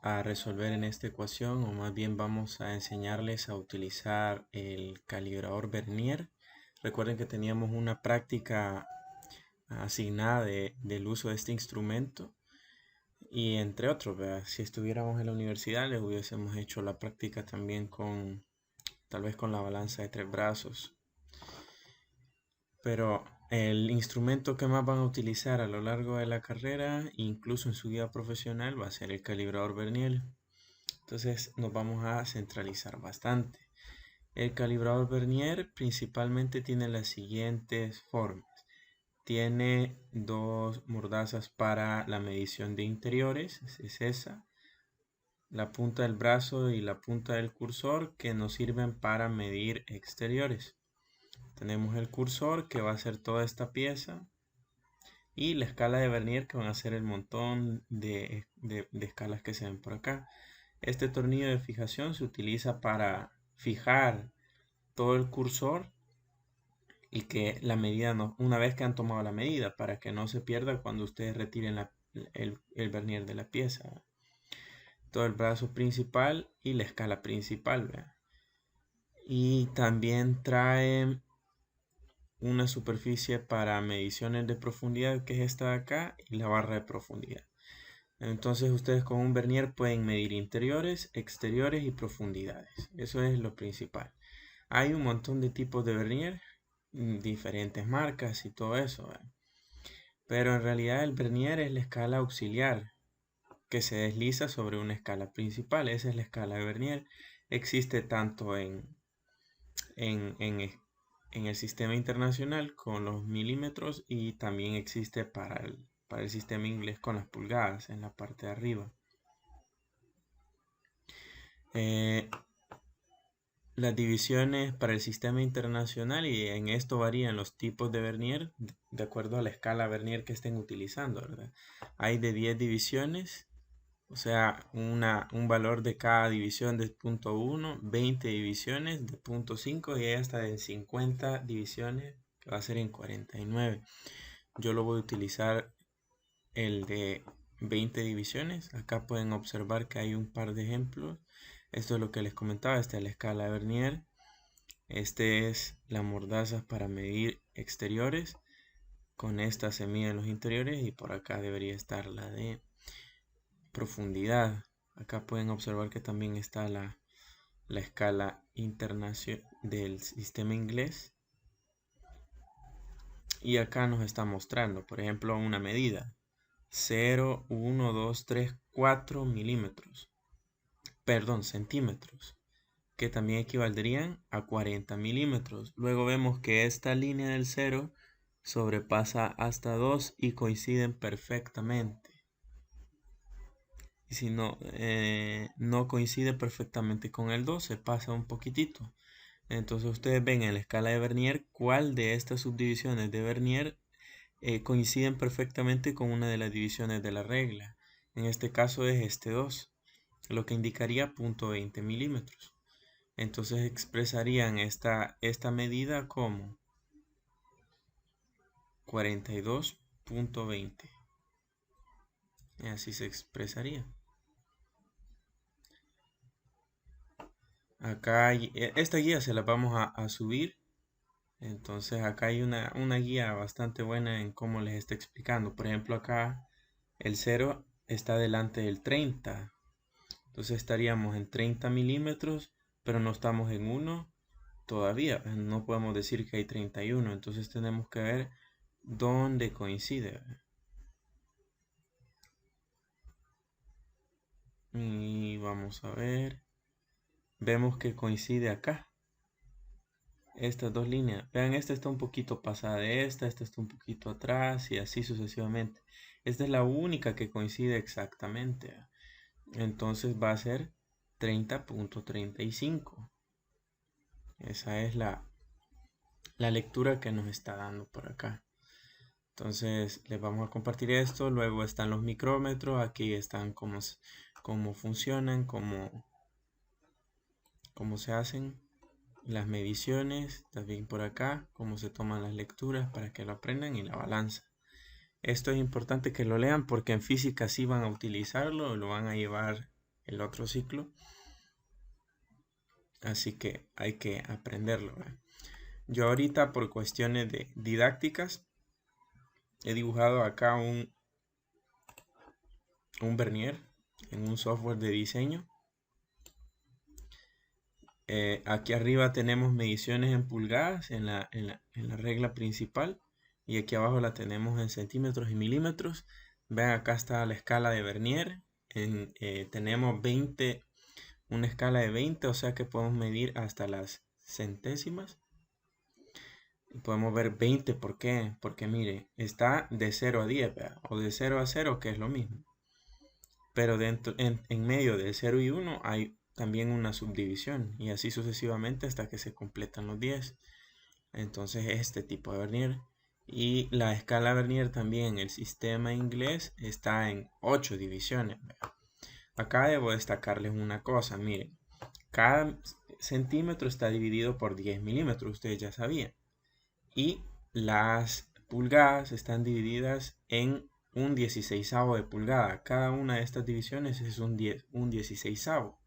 a resolver en esta ecuación, o más bien vamos a enseñarles a utilizar el calibrador Vernier. Recuerden que teníamos una práctica asignada del uso de este instrumento y entre otros, ¿verdad? Si estuviéramos en la universidad les hubiésemos hecho la práctica también tal vez con la balanza de 3 brazos. Pero el instrumento que más van a utilizar a lo largo de la carrera, incluso en su vida profesional, va a ser el calibrador Vernier. Entonces nos vamos a centralizar bastante. El calibrador Vernier principalmente tiene las siguientes formas. Tiene dos mordazas para la medición de interiores, es esa. La punta del brazo y la punta del cursor que nos sirven para medir exteriores. Tenemos el cursor que va a ser toda esta pieza y la escala de Vernier que van a ser el montón de escalas que se ven por acá. Este tornillo de fijación se utiliza para fijar todo el cursor y que la medida una vez que han tomado la medida, para que no se pierda cuando ustedes retiren el Vernier de la pieza. Todo el brazo principal y la escala principal, ¿verdad? Y también trae una superficie para mediciones de profundidad, que es esta de acá, y la barra de profundidad. Entonces ustedes con un Vernier pueden medir interiores, exteriores y profundidades. Eso es lo principal. Hay un montón de tipos de Vernier, diferentes marcas y todo eso, ¿verdad? Pero en realidad el Vernier es la escala auxiliar que se desliza sobre una escala principal. Esa es la escala de Vernier. Existe tanto en el sistema internacional con los milímetros y también existe para el sistema inglés con las pulgadas en la parte de arriba. Las divisiones para el sistema internacional, y en esto varían los tipos de Vernier de acuerdo a la escala Vernier que estén utilizando, ¿verdad? Hay de 10 divisiones, o sea, un valor de cada división de 0.1, 20 divisiones de 0.5 y hasta de 50 divisiones, que va a ser en 49. Yo lo voy a utilizar el de 20 divisiones. Acá pueden observar que hay un par de ejemplos. Esto es lo que les comentaba, esta es la escala de Vernier. Este es la mordaza para medir exteriores. Con esta se miden los interiores y por acá debería estar la de profundidad. Acá pueden observar que también está la escala internacional del sistema inglés. Y acá nos está mostrando, por ejemplo, una medida. 0, 1, 2, 3, 4 milímetros. Perdón, centímetros. Que también equivaldrían a 40 milímetros. Luego vemos que esta línea del 0 sobrepasa hasta 2 y coinciden perfectamente. Y si no coincide perfectamente con el 2, se pasa un poquitito. Entonces ustedes ven en la escala de Vernier cuál de estas subdivisiones de Vernier coinciden perfectamente con una de las divisiones de la regla. En este caso es este 2, lo que indicaría 0.20 milímetros. Entonces expresarían esta medida como 42.20. Y así se expresaría. Acá esta guía se la vamos a subir. Entonces acá hay una guía bastante buena en cómo les está explicando. Por ejemplo, acá el 0 está delante del 30. Entonces estaríamos en 30 milímetros, pero no estamos en 1 todavía. No podemos decir que hay 31. Entonces tenemos que ver dónde coincide. Y vamos a ver. Vemos que coincide acá. Estas dos líneas. Vean, esta está un poquito pasada de esta está un poquito atrás y así sucesivamente. Esta es la única que coincide exactamente. Entonces va a ser 30.35. Esa es la lectura que nos está dando por acá. Entonces les vamos a compartir esto. Luego están los micrómetros. Aquí están cómo funcionan, cómo se hacen las mediciones. También por acá cómo se toman las lecturas para que lo aprendan, y la balanza. Esto es importante que lo lean porque en física sí van a utilizarlo, lo van a llevar el otro ciclo. Así que hay que aprenderlo, ¿verdad? Yo ahorita por cuestiones de didácticas he dibujado acá un vernier en un software de diseño. Aquí arriba tenemos mediciones en pulgadas en la regla principal, y aquí abajo la tenemos en centímetros y milímetros. Vean, acá está la escala de vernier. Tenemos 20, una escala de 20, o sea que podemos medir hasta las centésimas. Y podemos ver 20, ¿por qué? Porque mire, está de 0 a 10, ¿verdad? O de 0 a 0, que es lo mismo. Pero en medio de 0 y 1 hay también una subdivisión, y así sucesivamente hasta que se completan los 10. Entonces este tipo de vernier. Y la escala vernier también en el sistema inglés está en 8 divisiones. Acá debo destacarles una cosa, miren, cada centímetro está dividido por 10 milímetros, ustedes ya sabían. Y las pulgadas están divididas en un 16avo de pulgada. Cada una de estas divisiones es un 16avo.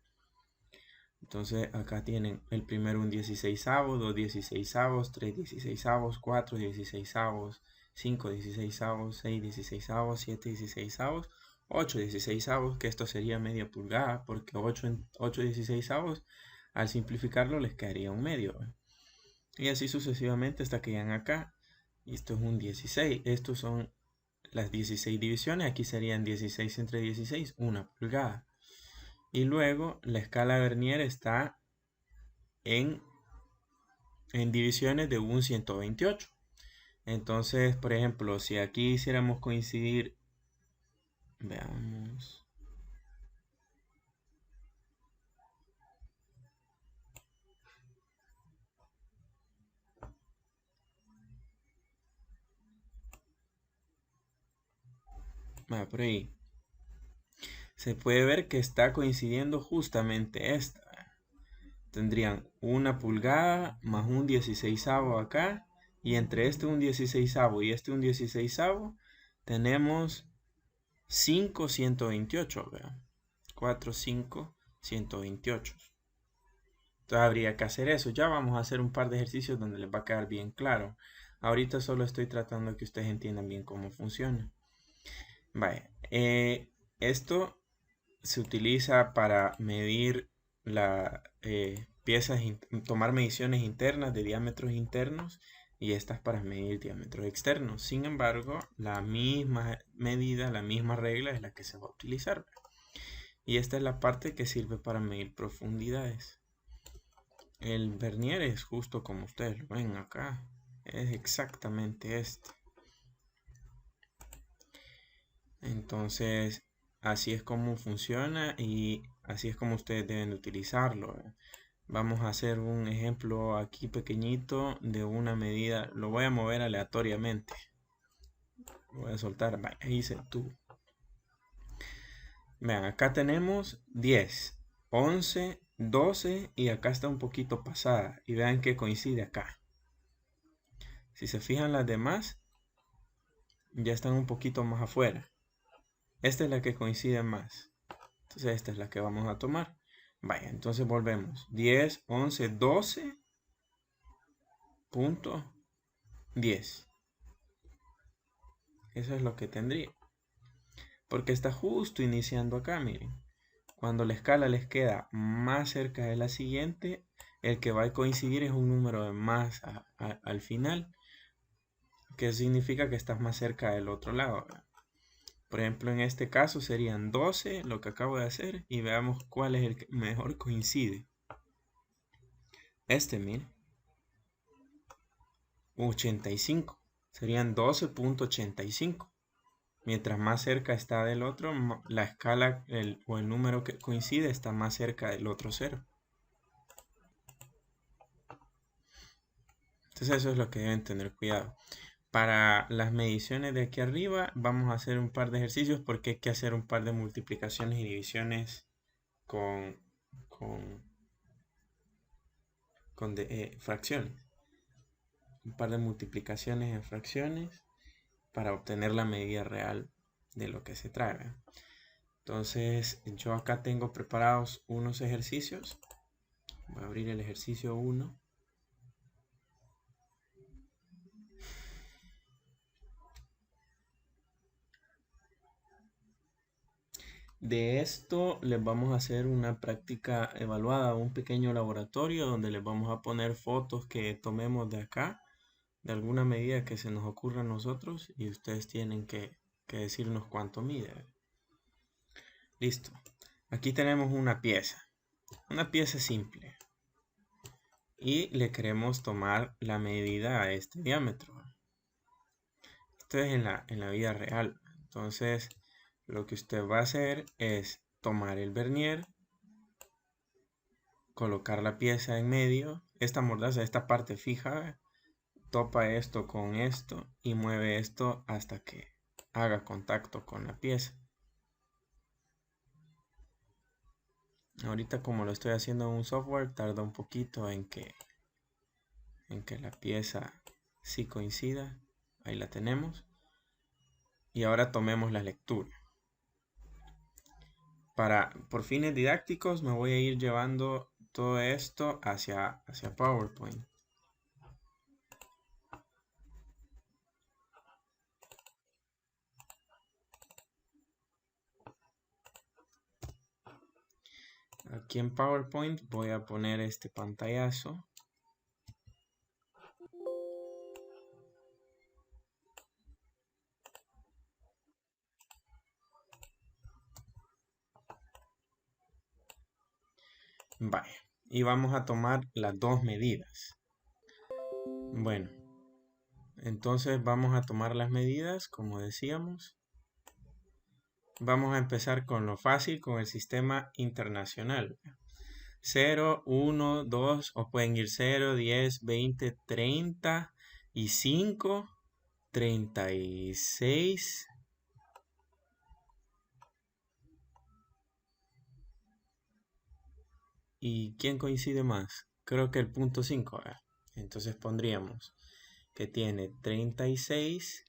Entonces acá tienen el primero un 16avo, 2 16avos, 3 16avos, 4 16avos, 5 16avos, 6 16avos, 7 16avos, 8 16avos, que esto sería media pulgada, porque 8 16avos, al simplificarlo les quedaría un medio. Y así sucesivamente hasta que llegan acá. Y esto es un 16. Estos son las 16 divisiones. Aquí serían 16 entre 16, una pulgada. Y luego la escala vernier está en divisiones de un 128. Entonces, por ejemplo, si aquí hiciéramos coincidir, veamos. Por ahí se puede ver que está coincidiendo justamente esta. Tendrían una pulgada más un 16avo acá, y entre este un 16avo y este un 16avo tenemos 5 128, vean. 4, 5, 128. Entonces habría que hacer eso. Ya vamos a hacer un par de ejercicios donde les va a quedar bien claro. Ahorita solo estoy tratando de que ustedes entiendan bien cómo funciona. Vaya, esto se utiliza para medir la piezas, tomar mediciones internas de diámetros internos, y estas para medir diámetros externos. Sin embargo, la misma medida, la misma regla es la que se va a utilizar. Y esta es la parte que sirve para medir profundidades. El vernier es justo como ustedes lo ven acá. Es exactamente este. Entonces, así es como funciona y así es como ustedes deben de utilizarlo. Vamos a hacer un ejemplo aquí pequeñito de una medida. Lo voy a mover aleatoriamente. Lo voy a soltar. Ahí hice tú. Vean, acá tenemos 10, 11, 12 y acá está un poquito pasada. Y vean que coincide acá. Si se fijan, las demás ya están un poquito más afuera. Esta es la que coincide más. Entonces esta es la que vamos a tomar. Vaya, entonces volvemos. 10, 11, 12. Punto 10. Eso es lo que tendría. Porque está justo iniciando acá, miren. Cuando la escala les queda más cerca de la siguiente, el que va a coincidir es un número de más al final, que significa que estás más cerca del otro lado. Por ejemplo, en este caso serían 12, lo que acabo de hacer, y veamos cuál es el que mejor coincide. Este, miren. 85. Serían 12.85. Mientras más cerca está del otro, la escala o el número que coincide está más cerca del otro cero. Entonces eso es lo que deben tener cuidado. Para las mediciones de aquí arriba vamos a hacer un par de ejercicios porque hay que hacer un par de multiplicaciones y divisiones con fracciones. Un par de multiplicaciones en fracciones para obtener la medida real de lo que se trae. Entonces yo acá tengo preparados unos ejercicios. Voy a abrir el ejercicio 1. De esto les vamos a hacer una práctica evaluada, un pequeño laboratorio donde les vamos a poner fotos que tomemos de acá, de alguna medida que se nos ocurra a nosotros, y ustedes tienen que decirnos cuánto mide. Listo. Aquí tenemos una pieza simple. Y le queremos tomar la medida a este diámetro. Esto es en la vida real. Entonces, lo que usted va a hacer es tomar el vernier, colocar la pieza en medio, esta mordaza, esta parte fija, topa esto con esto y mueve esto hasta que haga contacto con la pieza. Ahorita como lo estoy haciendo en un software, tarda un poquito en que la pieza sí coincida. Ahí la tenemos. Y ahora tomemos la lectura. Por fines didácticos me voy a ir llevando todo esto hacia PowerPoint. Aquí en PowerPoint voy a poner este pantallazo. Vaya, y vamos a tomar las dos medidas. Bueno, entonces vamos a tomar las medidas, como decíamos. Vamos a empezar con lo fácil, con el sistema internacional. 0, 1, 2, o pueden ir 0, 10, 20, 30 y 5, 36. ¿Y quién coincide más? Creo que el punto 5. Entonces pondríamos que tiene 36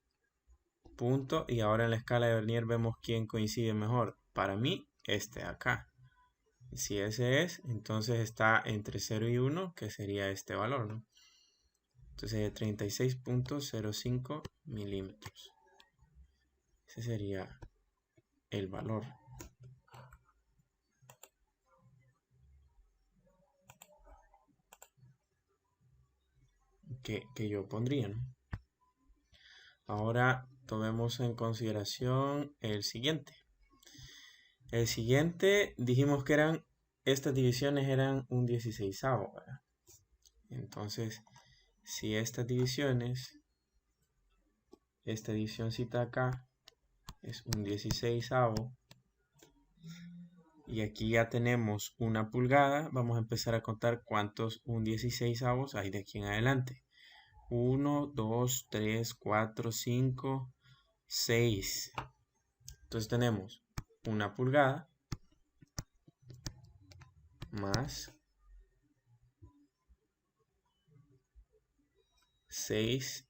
puntos y ahora en la escala de Vernier vemos quién coincide mejor. Para mí, este de acá. Si ese es, entonces está entre 0 y 1, que sería este valor, ¿no? Entonces 36.05 milímetros. Ese sería el valor. Que yo pondría, ¿no? Ahora tomemos en consideración el siguiente. El siguiente dijimos que estas divisiones eran un 16avo, ¿verdad? Entonces, si estas divisiones, esta divisioncita acá es un 16avo, y aquí ya tenemos una pulgada, vamos a empezar a contar cuántos un 16avos hay de aquí en adelante. 1, 2, 3, 4, 5, 6. Entonces tenemos una pulgada más 6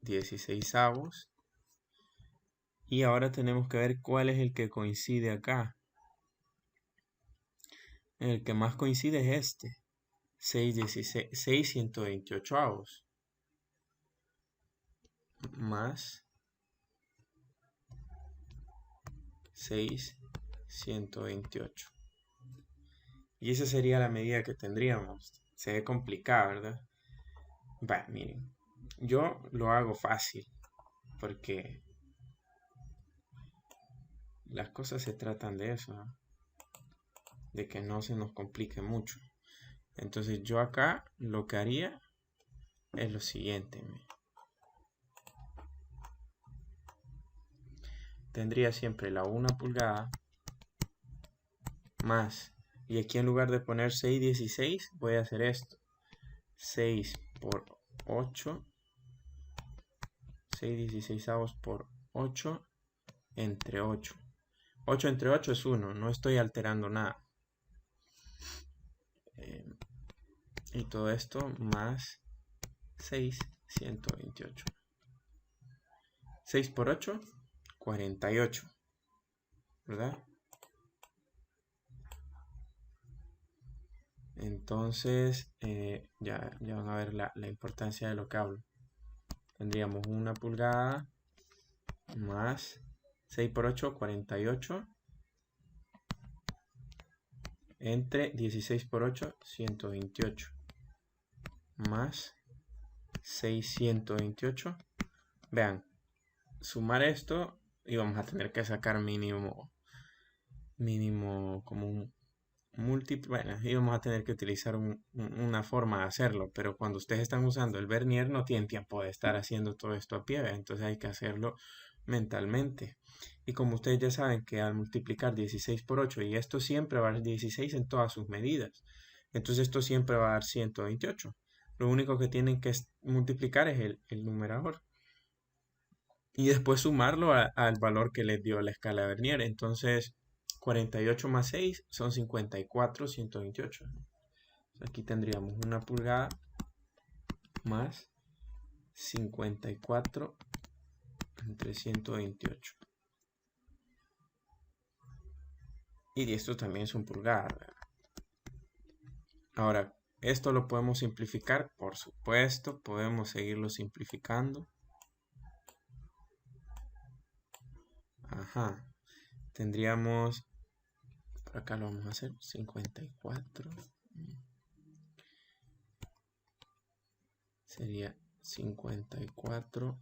16avos. Y ahora tenemos que ver cuál es el que coincide acá. El que más coincide es este. 6 128avos. Más 6 128. Y esa sería la medida que tendríamos. Se ve complicado, ¿verdad? Va, miren. Yo lo hago fácil. Porque las cosas se tratan de eso, ¿no? De que no se nos complique mucho. Entonces yo acá lo que haría es lo siguiente. Tendría siempre la 1 pulgada más, y aquí en lugar de poner 6 16 voy a hacer esto. 6 por 8, 6 16avos por 8 entre 8. 8 entre 8 es 1, no estoy alterando nada. Y todo esto más 6 128. 6 por 8, 48, ¿verdad? Entonces, ya van a ver la importancia de lo que hablo. Tendríamos 1 pulgada más 6 por 8, 48. Entre 16 por 8, 128. Más 628. Vean, sumar esto y vamos a tener que sacar mínimo como un múltiplo. Bueno, y vamos a tener que utilizar una forma de hacerlo, pero cuando ustedes están usando el vernier no tienen tiempo de estar haciendo todo esto a pie, ¿ve? Entonces hay que hacerlo mentalmente. Y como ustedes ya saben que al multiplicar 16 por 8, y esto siempre va a dar 16 en todas sus medidas, entonces esto siempre va a dar 128. Lo único que tienen que multiplicar es el numerador. Y después sumarlo al valor que les dio la escala de Vernier. Entonces, 48 más 6 son 54, 128. Aquí tendríamos 1 pulgada más 54 entre 128. Y esto también es un pulgada. Ahora, esto lo podemos simplificar, por supuesto, podemos seguirlo simplificando. Ajá, tendríamos, por acá lo vamos a hacer, 54. Sería 54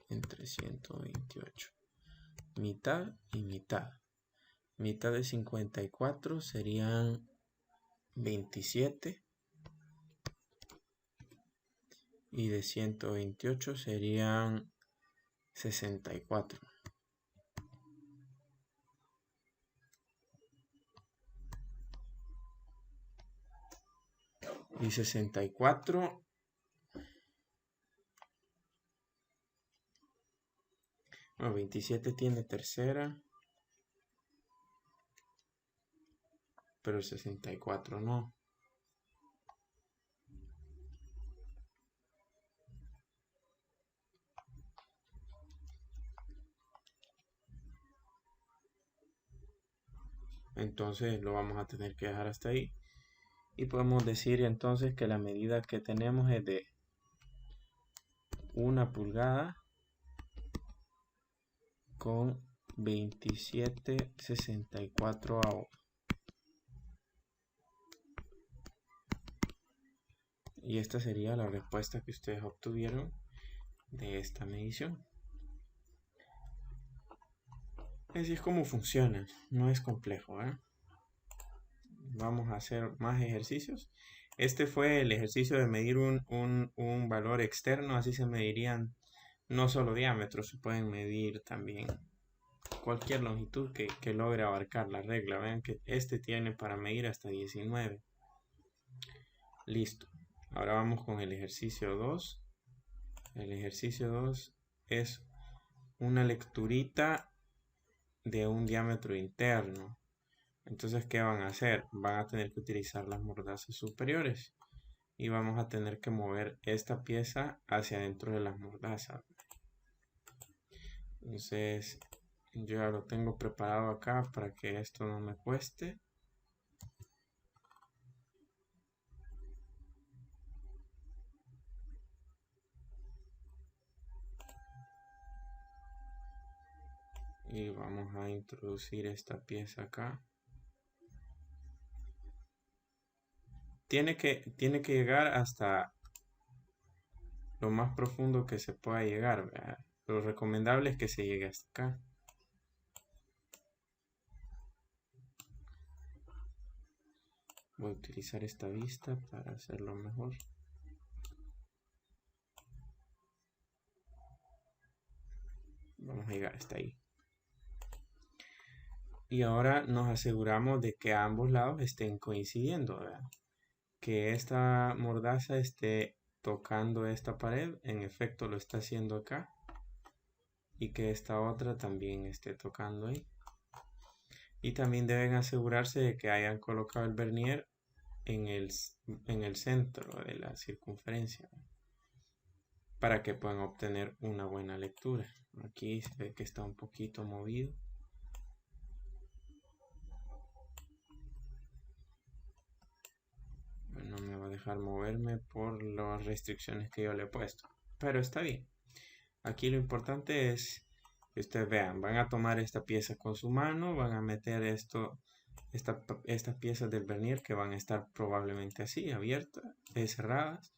entre 128. Mitad y mitad. Mitad de 54 serían 27. Y de 128 serían 64. Y 64. No, 27 tiene tercera. Pero el 64 no. Entonces lo vamos a tener que dejar hasta ahí. Y podemos decir entonces que la medida que tenemos es de 1 pulgada con 27,64 avos. Y esta sería la respuesta que ustedes obtuvieron de esta medición. Así es como funciona, no es complejo, ¿eh? Vamos a hacer más ejercicios. Este fue el ejercicio de medir un valor externo, así se medirían no solo diámetros, se pueden medir también cualquier longitud que logre abarcar la regla. Vean que este tiene para medir hasta 19. Listo. Ahora vamos con el ejercicio 2. El ejercicio 2 es una lecturita de un diámetro interno. Entonces, ¿qué van a hacer? Van a tener que utilizar las mordazas superiores y vamos a tener que mover esta pieza hacia adentro de las mordazas. Entonces, yo ya lo tengo preparado acá para que esto no me cueste. Y vamos a introducir esta pieza acá. Tiene que llegar hasta lo más profundo que se pueda llegar, ¿verdad? Lo recomendable es que se llegue hasta acá. Voy a utilizar esta vista para hacerlo mejor. Vamos a llegar hasta ahí. Y ahora nos aseguramos de que ambos lados estén coincidiendo, ¿verdad? Que esta mordaza esté tocando esta pared, en efecto lo está haciendo acá. Y que esta otra también esté tocando ahí. Y también deben asegurarse de que hayan colocado el vernier en el centro de la circunferencia para que puedan obtener una buena lectura. Aquí se ve que está un poquito movido. dejar moverme por las restricciones que yo le he puesto. Pero está bien. Aquí lo importante es que ustedes vean, van a tomar esta pieza con su mano, van a meter estas piezas del vernier que van a estar probablemente así, abiertas, cerradas,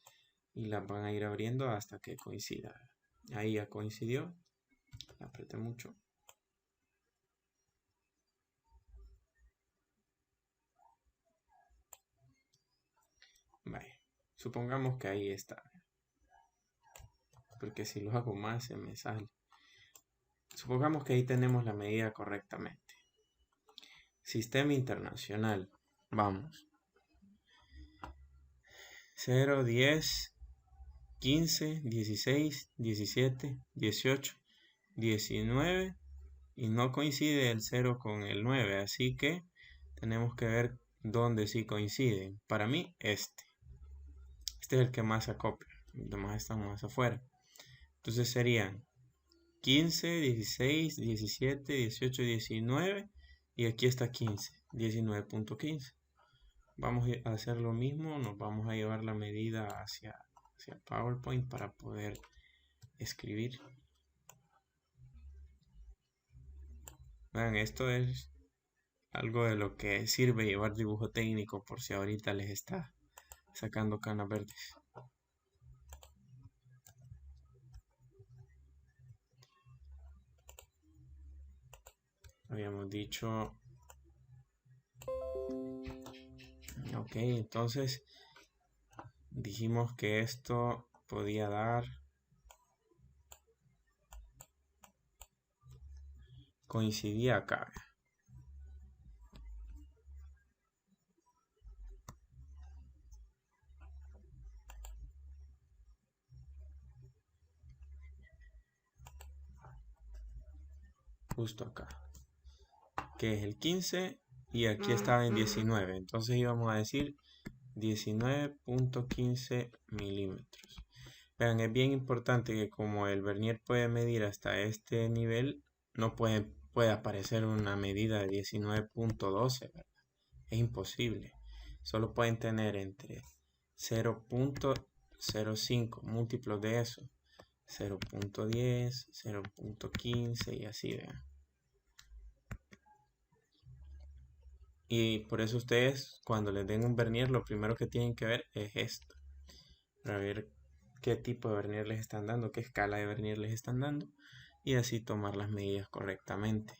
y las van a ir abriendo hasta que coincida. Ahí ya coincidió, apreté mucho. Vaya, supongamos que ahí está, porque si lo hago más se me sale. Supongamos que ahí tenemos la medida correctamente. Sistema internacional. Vamos. 0, 10, 15, 16, 17, 18, 19. Y no coincide el 0 con el 9. Así que tenemos que ver dónde sí coinciden. Para mí, este. Este es el que más acopla. Los demás están más afuera. Entonces serían 15, 16, 17, 18, 19 y aquí está 15, 19.15. Vamos a hacer lo mismo, nos vamos a llevar la medida hacia PowerPoint para poder escribir. Vean, esto es algo de lo que sirve llevar dibujo técnico por si ahorita les está sacando canas verdes. Habíamos dicho... Ok, entonces dijimos que esto podía dar... Coincidía acá. Justo acá. Que es el 15 y aquí estaba en 19. Entonces íbamos a decir 19.15 milímetros. Vean, es bien importante que como el vernier puede medir hasta este nivel, no puede aparecer una medida de 19.12, ¿verdad? Es imposible. Solo pueden tener entre 0.05 múltiplos de eso, 0.10, 0.15 y así, vean. Y por eso ustedes, cuando les den un vernier, lo primero que tienen que ver es esto. Para ver qué tipo de vernier les están dando, qué escala de vernier les están dando. Y así tomar las medidas correctamente.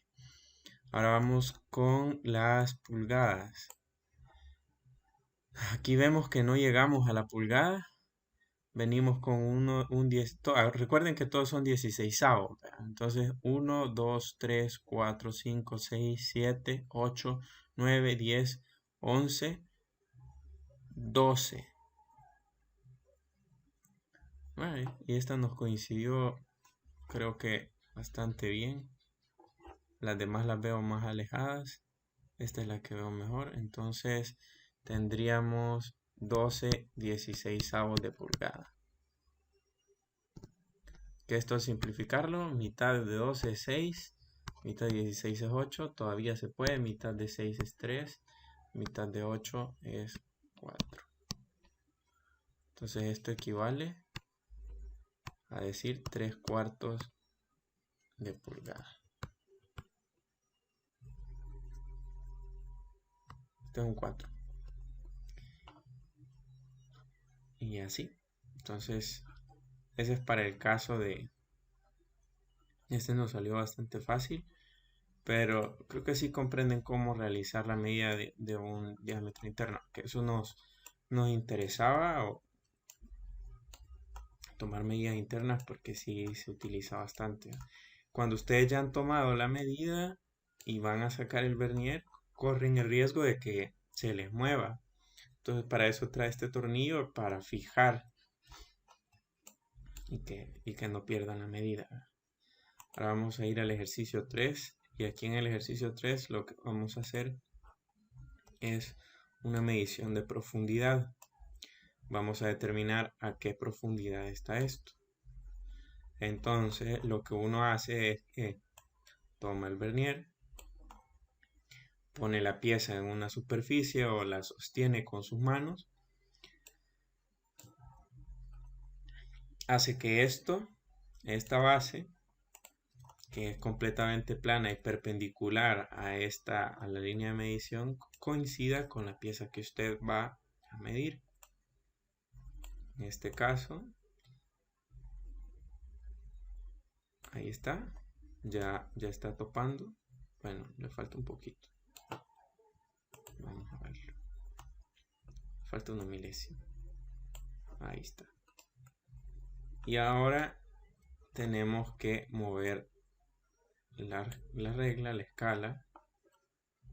Ahora vamos con las pulgadas. Aquí vemos que no llegamos a la pulgada. Venimos con un 10. Recuerden que todos son 16avos. Entonces 1, 2, 3, 4, 5, 6, 7, 8, 9, 10, 11, 12. Vale, y esta nos coincidió, creo que bastante bien. Las demás las veo más alejadas. Esta es la que veo mejor. Entonces tendríamos 12 16avos de pulgada. Que esto al simplificarlo, mitad de 12 es 6, mitad de 16 es 8, todavía se puede, mitad de 6 es 3, mitad de 8 es 4. Entonces esto equivale a decir 3/4 de pulgada. Este es un 4. Y así. Entonces, ese es para el caso de... Este nos salió bastante fácil, pero creo que sí comprenden cómo realizar la medida de un diámetro interno, que eso nos interesaba, o tomar medidas internas, porque sí se utiliza bastante. Cuando ustedes ya han tomado la medida y van a sacar el vernier, corren el riesgo de que se les mueva. Entonces para eso trae este tornillo, para fijar y que no pierdan la medida. Ahora vamos a ir al ejercicio 3, y aquí en el ejercicio 3 lo que vamos a hacer es una medición de profundidad. Vamos a determinar a qué profundidad está esto. Entonces lo que uno hace es que toma el vernier, pone la pieza en una superficie o la sostiene con sus manos hace que esta base, que es completamente plana y perpendicular a la línea de medición, coincida con la pieza que usted va a medir. En este caso, ahí está, ya está topando. Bueno, le falta un poquito. Vamos a verlo. Falta una milésima. Ahí está. Y ahora tenemos que mover la regla, la escala,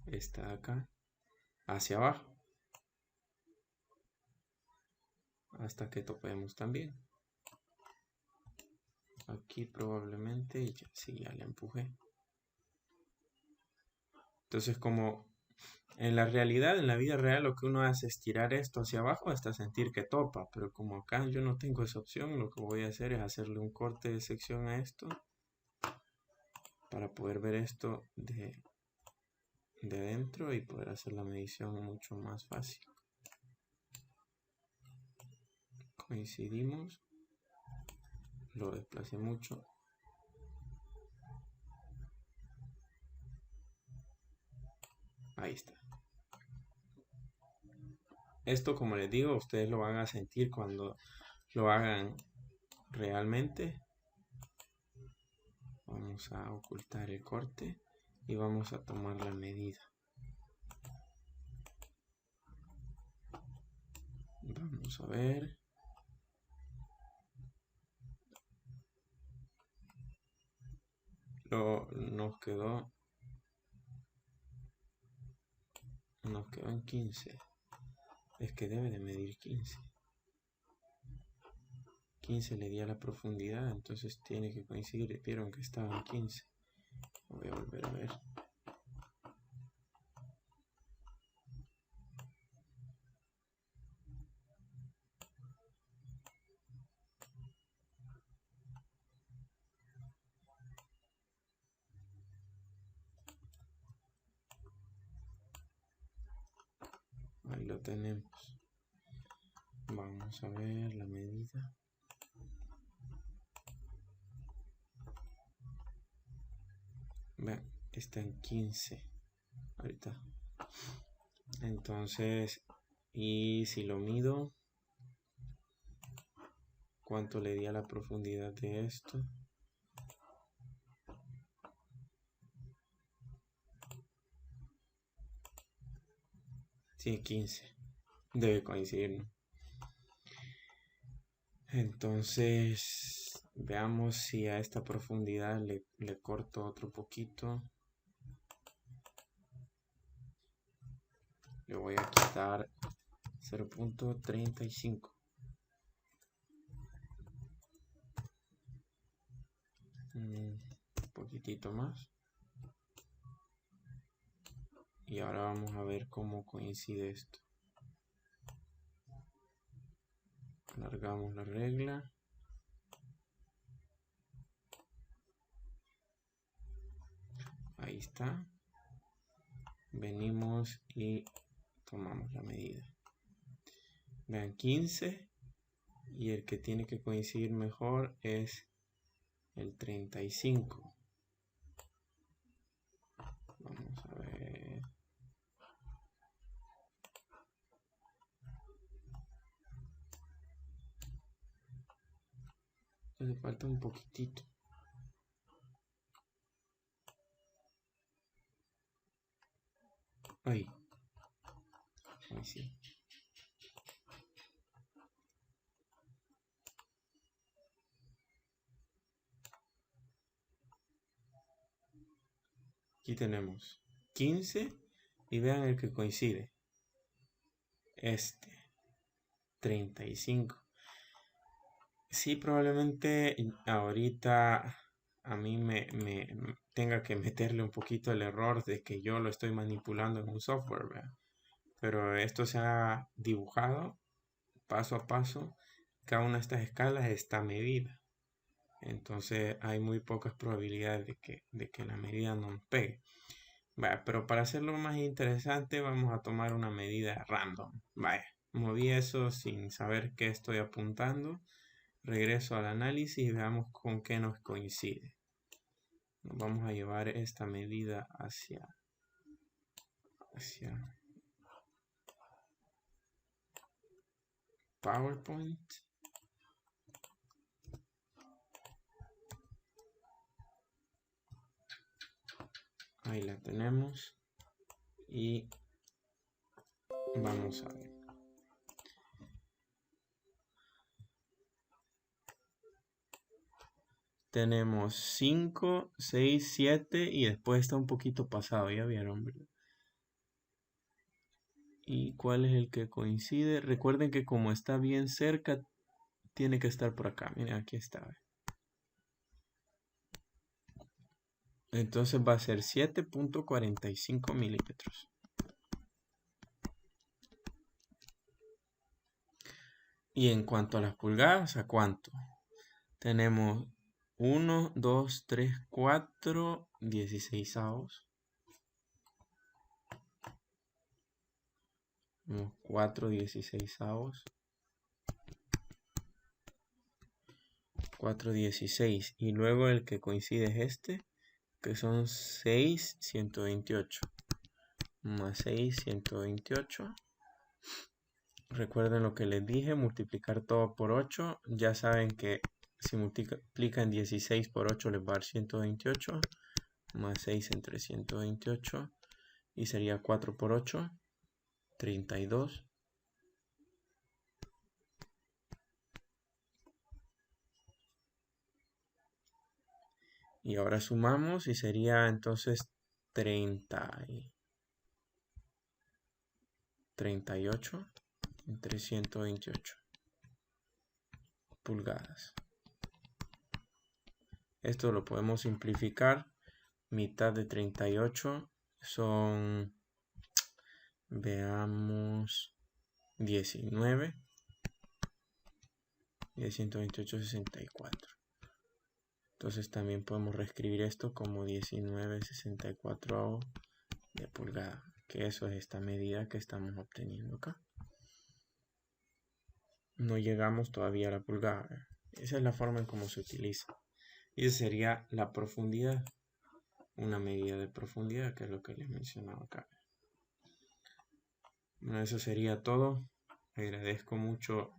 esta de acá, hacia abajo, hasta que topemos también. Aquí probablemente, sí, ya la empujé. Entonces, como en la realidad, en la vida real, lo que uno hace es tirar esto hacia abajo hasta sentir que topa, pero como acá yo no tengo esa opción, lo que voy a hacer es hacerle un corte de sección a esto para poder ver esto de dentro y poder hacer la medición mucho más fácil. Coincidimos, lo desplacé mucho. Ahí está. Esto, como les digo, ustedes lo van a sentir cuando lo hagan realmente. Vamos a ocultar el corte y vamos a tomar la medida. Vamos a ver. Nos quedó en 15. Es que debe de medir 15. 15 le di a la profundidad, entonces tiene que coincidir. Vieron que estaba en 15. Voy a volver a ver. Ahí lo tenemos. Vamos a ver la medida. Vean, está en 15. Ahorita. Entonces, y si lo mido, ¿cuánto le di a la profundidad de esto? Sí, 15. Debe coincidir, ¿no? Entonces, veamos si a esta profundidad le corto otro poquito. Le voy a quitar 0.35. Un poquitito más. Y ahora vamos a ver cómo coincide esto. Alargamos la regla. Ahí está. Venimos y tomamos la medida. Vean, 15. Y el que tiene que coincidir mejor es el 35. Vamos a ver. Hace falta un poquitito. Ahí. Ahí sí. Aquí tenemos 15 y vean el que coincide. Este. 35. Sí, probablemente ahorita a mí me tenga que meterle un poquito el error de que yo lo estoy manipulando en un software, ¿verdad? Pero esto se ha dibujado paso a paso. Cada una de estas escalas está medida. Entonces hay muy pocas probabilidades de que la medida no nos pegue. Vaya, pero para hacerlo más interesante vamos a tomar una medida random. Vaya, moví eso sin saber qué estoy apuntando. regreso al análisis y veamos con qué nos coincide. Nos vamos a llevar esta medida hacia PowerPoint. Ahí la tenemos. Y vamos a ver. Tenemos 5, 6, 7 y después está un poquito pasado, ya vieron, ¿verdad? ¿Y cuál es el que coincide? Recuerden que como está bien cerca, tiene que estar por acá. Miren, aquí está. Entonces va a ser 7.45 milímetros. Y en cuanto a las pulgadas, ¿a cuánto? Tenemos 1, 2, 3, 4, 16avos. 4 16avos. 4 16. Y luego el que coincide es este, que son 6 128. Más 6 128. Recuerden lo que les dije, multiplicar todo por 8. Ya saben que si multiplican 16 por 8 les va a dar 128. Más 6 entre 128. Y sería 4 por 8. 32. Y ahora sumamos y sería entonces 38 entre 128 pulgadas. Esto lo podemos simplificar. Mitad de 38 son, veamos, 19. Y de 128, 64. Entonces también podemos reescribir esto como 19/64 de pulgada, que eso es esta medida que estamos obteniendo acá. No llegamos todavía a la pulgada. Esa es la forma en cómo se utiliza. Y esa sería la profundidad. Una medida de profundidad, que es lo que les mencionaba acá. Bueno, eso sería todo. Agradezco mucho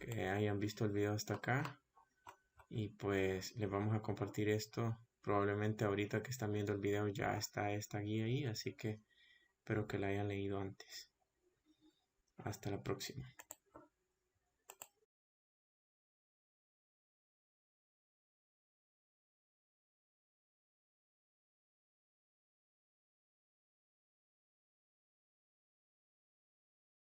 que hayan visto el video hasta acá. Y pues les vamos a compartir esto. Probablemente ahorita que están viendo el video ya está esta guía ahí. Así que espero que la hayan leído antes. Hasta la próxima.